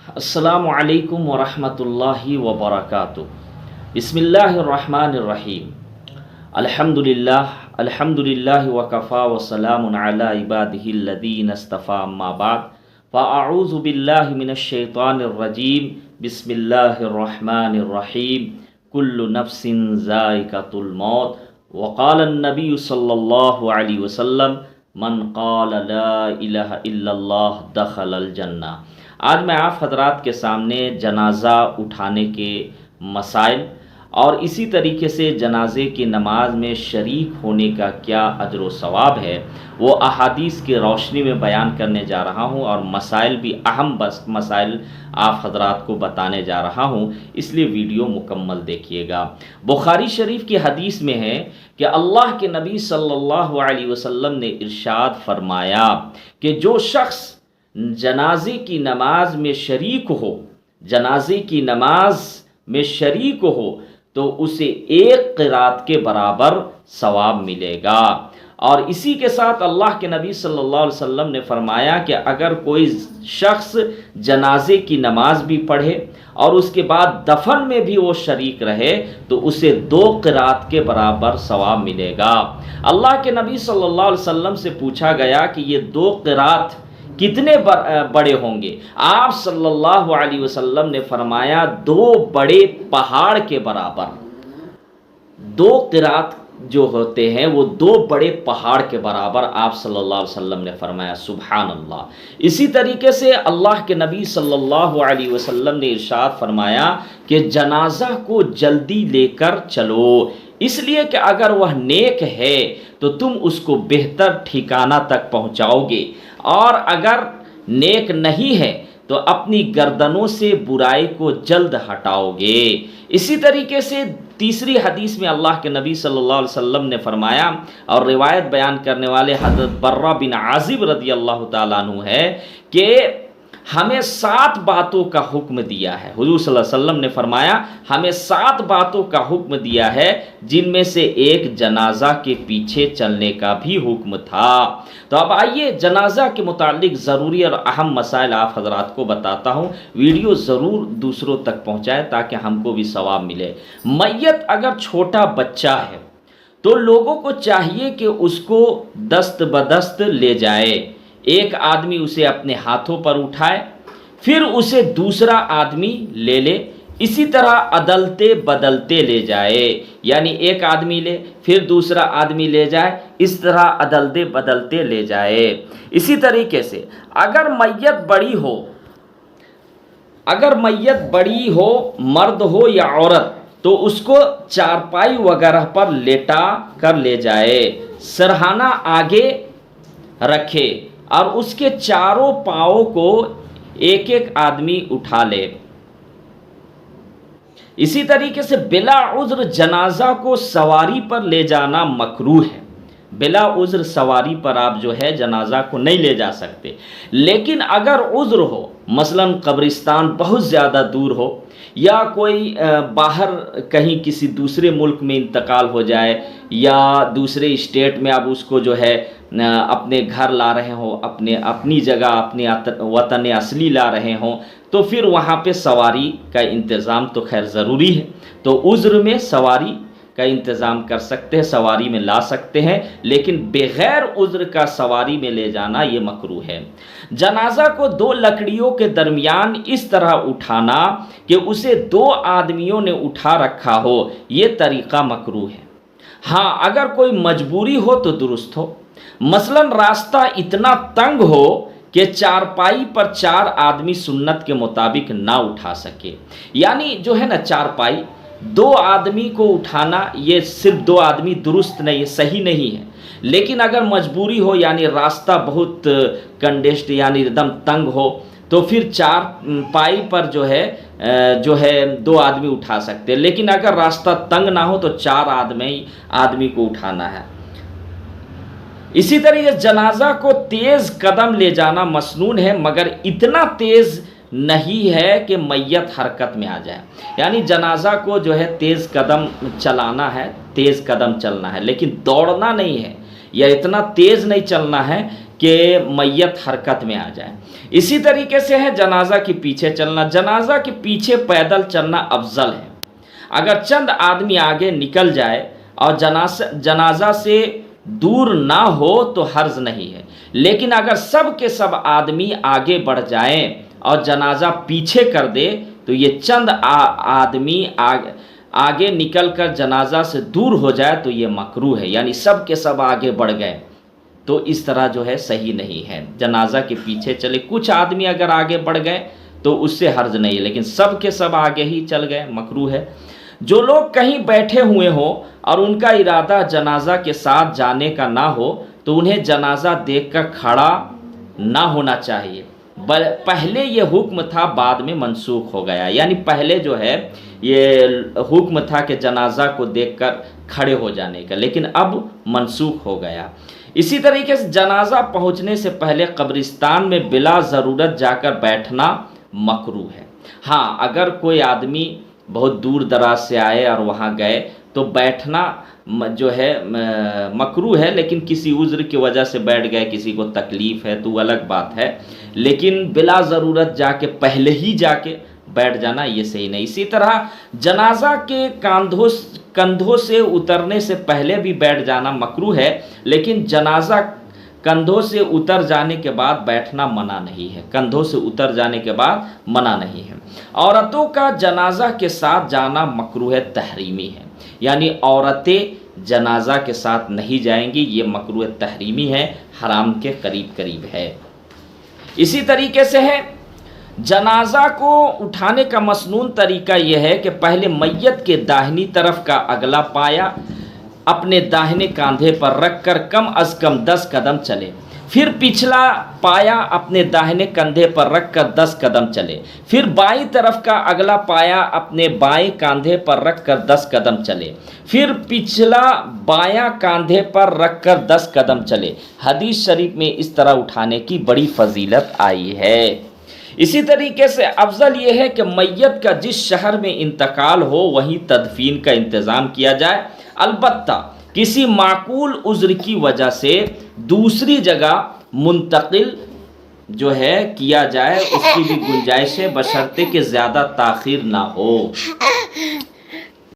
السلام علیکم ورحمۃ اللہ وبرکاتہ۔ بسم اللہ الرحمن الرحیم۔ الحمد للہ وکفا وسلام علی عبادہ الذین اصطفیٰ، اما بعد فاعوذ باللہ من الشیطان الرجیم۔ بسم اللہ الرحمن الرحیم۔ کل نفس ذائقۃ الموت، وقال النبی صلی اللہ علیہ وسلم من قال لا الہ الا اللہ دخل الجنہ۔ آج میں آپ حضرات کے سامنے جنازہ اٹھانے کے مسائل اور اسی طریقے سے جنازے کی نماز میں شریک ہونے کا کیا اجر و ثواب ہے وہ احادیث کی روشنی میں بیان کرنے جا رہا ہوں، اور مسائل بھی اہم مسائل آپ حضرات کو بتانے جا رہا ہوں، اس لیے ویڈیو مکمل دیکھیے گا۔ بخاری شریف کی حدیث میں ہے کہ اللہ کے نبی صلی اللہ علیہ وسلم نے ارشاد فرمایا کہ جو شخص جنازے کی نماز میں شریک ہو تو اسے ایک قرات کے برابر ثواب ملے گا۔ اور اسی کے ساتھ اللہ کے نبی صلی اللہ علیہ وسلم نے فرمایا کہ اگر کوئی شخص جنازے کی نماز بھی پڑھے اور اس کے بعد دفن میں بھی وہ شریک رہے تو اسے 2 قرات کے برابر ثواب ملے گا۔ اللہ کے نبی صلی اللہ علیہ وسلم سے پوچھا گیا کہ یہ 2 قرات کتنے بڑے ہوں گے؟ آپ صلی اللہ علیہ وسلم نے فرمایا 2 بڑے پہاڑ کے برابر۔ 2 قرات جو ہوتے ہیں وہ 2 بڑے پہاڑ کے برابر، آپ صلی اللہ علیہ وسلم نے فرمایا۔ سبحان اللہ۔ اسی طریقے سے اللہ کے نبی صلی اللہ علیہ وسلم نے ارشاد فرمایا کہ جنازہ کو جلدی لے کر چلو، اس لیے کہ اگر وہ نیک ہے تو تم اس کو بہتر ٹھکانہ تک پہنچاؤ گے، اور اگر نیک نہیں ہے تو اپنی گردنوں سے برائی کو جلد ہٹاؤ گے۔ اسی طریقے سے تیسری حدیث میں اللہ کے نبی صلی اللہ علیہ وسلم نے فرمایا، اور روایت بیان کرنے والے حضرت برہ بن عازب رضی اللہ تعالیٰ عنہ ہے کہ ہمیں 7 باتوں کا حکم دیا ہے۔ حضور صلی اللہ علیہ وسلم نے فرمایا ہمیں 7 باتوں کا حکم دیا ہے، جن میں سے ایک جنازہ کے پیچھے چلنے کا بھی حکم تھا۔ تو اب آئیے جنازہ کے متعلق ضروری اور اہم مسائل آپ حضرات کو بتاتا ہوں۔ ویڈیو ضرور دوسروں تک پہنچائے تاکہ ہم کو بھی ثواب ملے۔ میت اگر چھوٹا بچہ ہے تو لوگوں کو چاہیے کہ اس کو دست بدست لے جائے، ایک آدمی اسے اپنے ہاتھوں پر اٹھائے، پھر اسے دوسرا آدمی لے لے، اسی طرح عدلتے بدلتے لے جائے، یعنی ایک آدمی لے پھر دوسرا آدمی لے جائے، اس طرح عدلتے بدلتے لے جائے۔ اسی طریقے سے اگر میت بڑی ہو مرد ہو یا عورت تو اس کو چارپائی وغیرہ پر لیٹا کر لے جائے، سرہانہ آگے رکھے اور اس کے چاروں پاؤں کو ایک ایک آدمی اٹھا لے۔ اسی طریقے سے بلا عذر جنازہ کو سواری پر لے جانا مکروہ ہے۔ بلا عذر سواری پر آپ جو ہے جنازہ کو نہیں لے جا سکتے، لیکن اگر عذر ہو، مثلا قبرستان بہت زیادہ دور ہو، یا کوئی باہر کہیں کسی دوسرے ملک میں انتقال ہو جائے، یا دوسرے اسٹیٹ میں اب اس کو جو ہے اپنے گھر لا رہے ہوں، اپنی جگہ اپنے وطن اصلی لا رہے ہوں، تو پھر وہاں پہ سواری کا انتظام تو خیر ضروری ہے، تو عذر میں سواری کا انتظام کر سکتے ہیں، سواری میں لا سکتے ہیں، لیکن بغیر عذر کا سواری میں لے جانا یہ مکروہ ہے۔ جنازہ کو 2 لکڑیوں کے درمیان اس طرح اٹھانا کہ اسے 2 آدمیوں نے اٹھا رکھا ہو، یہ طریقہ مکروہ ہے۔ ہاں اگر کوئی مجبوری ہو تو درست ہو، مثلا راستہ اتنا تنگ ہو کہ چارپائی پر 4 آدمی سنت کے مطابق نہ اٹھا سکے، یعنی جو ہے نا چارپائی 2 آدمی کو اٹھانا، یہ صرف 2 آدمی درست نہیں، صحیح نہیں ہے، لیکن اگر مجبوری ہو یعنی راستہ بہت کنڈیسٹ یعنی ایک دم تنگ ہو تو پھر 4 پائی پر جو ہے 2 آدمی اٹھا سکتے، لیکن اگر راستہ تنگ نہ ہو تو 4 آدمی کو اٹھانا ہے۔ اسی طرح جنازہ کو تیز قدم لے جانا مسنون ہے، مگر اتنا تیز نہیں ہے کہ میت حرکت میں آ جائے، یعنی جنازہ کو جو ہے تیز قدم چلانا ہے، تیز قدم چلنا ہے، لیکن دوڑنا نہیں ہے، یا اتنا تیز نہیں چلنا ہے کہ میت حرکت میں آ جائے۔ اسی طریقے سے ہے جنازہ کے پیچھے چلنا، جنازہ کے پیچھے پیدل چلنا افضل ہے۔ اگر چند آدمی آگے نکل جائے اور جنازہ سے دور نہ ہو تو حرج نہیں ہے، لیکن اگر سب کے سب آدمی آگے بڑھ جائیں اور جنازہ پیچھے کر دے تو یہ چند آدمی آگے نکل کر جنازہ سے دور ہو جائے تو یہ مکروہ ہے، یعنی سب کے سب آگے بڑھ گئے تو اس طرح جو ہے صحیح نہیں ہے، جنازہ کے پیچھے چلے۔ کچھ آدمی اگر آگے بڑھ گئے تو اس سے حرج نہیں ہے، لیکن سب کے سب آگے ہی چل گئے مکروہ ہے۔ جو لوگ کہیں بیٹھے ہوئے ہوں اور ان کا ارادہ جنازہ کے ساتھ جانے کا نہ ہو تو انہیں جنازہ دیکھ کر کھڑا نہ ہونا چاہیے۔ پہلے یہ حکم تھا، بعد میں منسوخ ہو گیا، یعنی پہلے جو ہے یہ حکم تھا کہ جنازہ کو دیکھ کر کھڑے ہو جانے کا، لیکن اب منسوخ ہو گیا۔ اسی طریقے سے جنازہ پہنچنے سے پہلے قبرستان میں بلا ضرورت جا کر بیٹھنا مکروہ ہے۔ ہاں، اگر کوئی آدمی بہت دور دراز سے آئے اور وہاں گئے تو بیٹھنا جو ہے مکروہ ہے، لیکن کسی عذر کی وجہ سے بیٹھ گئے، کسی کو تکلیف ہے تو الگ بات ہے، لیکن بلا ضرورت جا کے پہلے ہی جا کے بیٹھ جانا یہ صحیح نہیں۔ اسی طرح جنازہ کے کندھوں سے اترنے سے پہلے بھی بیٹھ جانا مکروہ ہے، لیکن جنازہ کندھوں سے اتر جانے کے بعد بیٹھنا منع نہیں ہے، کندھوں سے اتر جانے کے بعد منع نہیں ہے۔ عورتوں کا جنازہ کے ساتھ جانا مکروہ تحریمی ہے، یعنی عورتیں جنازہ کے ساتھ نہیں جائیں گی، یہ مکروہ تحریمی ہے، حرام کے قریب ہے۔ اسی طریقے سے ہے جنازہ کو اٹھانے کا مسنون طریقہ یہ ہے کہ پہلے میت کے داہنی طرف کا اگلا پایا اپنے داہنے کاندھے پر رکھ کر کم از کم 10 قدم چلے، پھر پچھلا پایا اپنے داہنے کندھے پر رکھ کر 10 قدم چلے، پھر بائیں طرف کا اگلا پایا اپنے بائیں کاندھے پر رکھ کر 10 قدم چلے، پھر پچھلا بایاں کاندھے پر رکھ کر 10 قدم چلے۔ حدیث شریف میں اس طرح اٹھانے کی بڑی فضیلت آئی ہے۔ اسی طریقے سے افضل یہ ہے کہ میت کا جس شہر میں انتقال ہو وہیں تدفین کا انتظام کیا جائے، البتہ کسی معقول عذر کی وجہ سے دوسری جگہ منتقل جو ہے کیا جائے، اس کی بھی گنجائش ہے، بشرطے کہ زیادہ تاخیر نہ ہو۔